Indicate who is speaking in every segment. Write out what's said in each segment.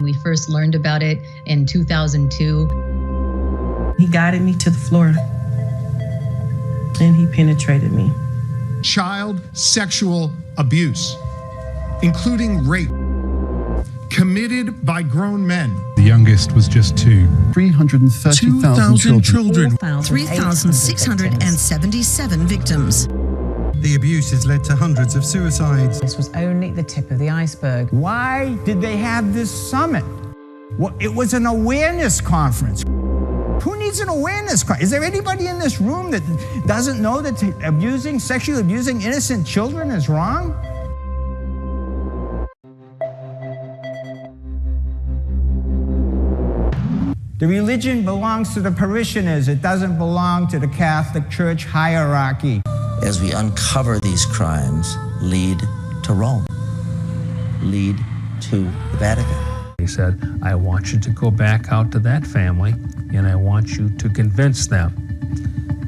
Speaker 1: We first learned about it in 2002.
Speaker 2: He guided me to the floor and he penetrated me.
Speaker 3: Child sexual abuse, including rape, committed by grown men.
Speaker 4: The youngest was just 2.
Speaker 5: 330,000 children.
Speaker 6: 3,677 victims.
Speaker 5: The abuse has led to hundreds of suicides.
Speaker 7: This was only the tip of the iceberg.
Speaker 8: Why did they have this summit? Well, it was an awareness conference. Who needs an awareness conference? Is there anybody in this room that doesn't know that sexually abusing innocent children is wrong? The religion belongs to the parishioners. It doesn't belong to the Catholic Church hierarchy.
Speaker 9: As we uncover these crimes, lead to Rome, lead to the Vatican.
Speaker 10: He said, I want you to go back out to that family and I want you to convince them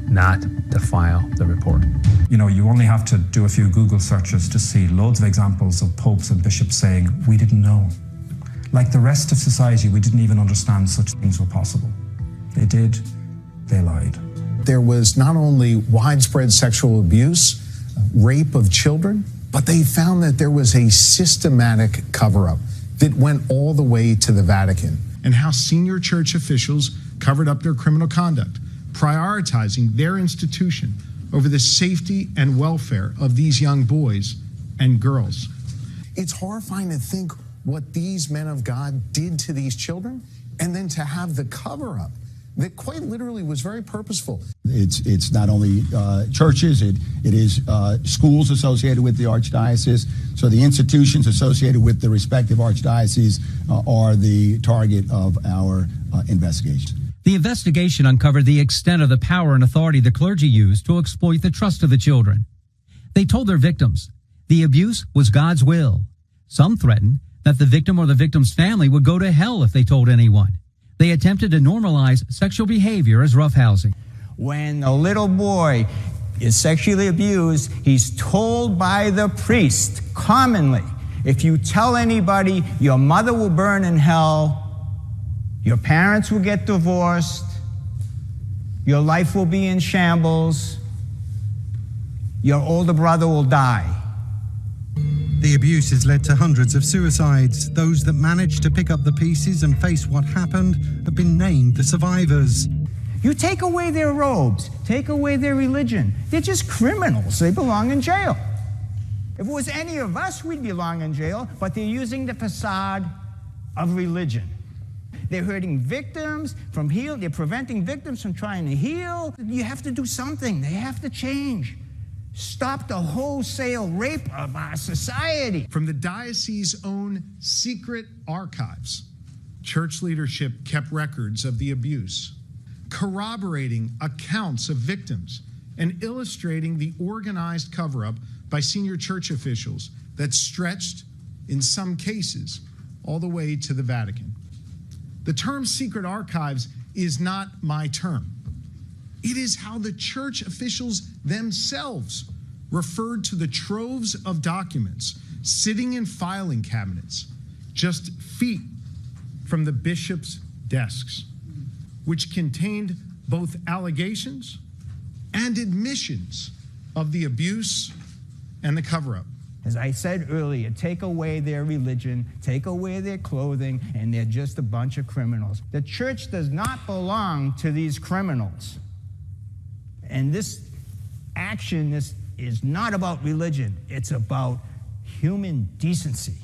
Speaker 10: not to file the report.
Speaker 11: You know, you only have to do a few Google searches to see loads of examples of popes and bishops saying, we didn't know. Like the rest of society, we didn't even understand such things were possible. They did, they lied.
Speaker 12: There was not only widespread sexual abuse, rape of children, but they found that there was a systematic cover-up that went all the way to the Vatican.
Speaker 3: And how senior church officials covered up their criminal conduct, prioritizing their institution over the safety and welfare of these young boys and girls.
Speaker 12: It's horrifying to think what these men of God did to these children, and then to have the cover-up that quite literally was very purposeful.
Speaker 13: It's not only churches, it is schools associated with the archdiocese. So the institutions associated with the respective archdioceses are the target of our investigation.
Speaker 14: The investigation uncovered the extent of the power and authority the clergy used to exploit the trust of the children. They told their victims the abuse was God's will. Some threatened that the victim or the victim's family would go to hell if they told anyone. They attempted to normalize sexual behavior as roughhousing.
Speaker 8: When a little boy is sexually abused, he's told by the priest commonly, if you tell anybody, your mother will burn in hell, your parents will get divorced, your life will be in shambles, your older brother will die.
Speaker 5: The abuse has led to hundreds of suicides. Those that managed to pick up the pieces and face what happened have been named the survivors.
Speaker 8: You take away their robes, take away their religion. They're just criminals. They belong in jail. If it was any of us, we'd belong in jail, but they're using the facade of religion. They're hurting victims from heal. They're preventing victims from trying to heal. You have to do something. They have to change. Stop the wholesale rape of our society.
Speaker 3: From the diocese's own secret archives, church leadership kept records of the abuse, corroborating accounts of victims and illustrating the organized cover-up by senior church officials that stretched, in some cases, all the way to the Vatican. The term secret archives is not my term. It is how the church officials themselves referred to the troves of documents sitting in filing cabinets just feet from the bishops' desks, which contained both allegations and admissions of the abuse and the cover-up.
Speaker 8: As I said earlier, take away their religion, take away their clothing, and they're just a bunch of criminals. The church does not belong to these criminals. And this action is not about religion. It's about human decency.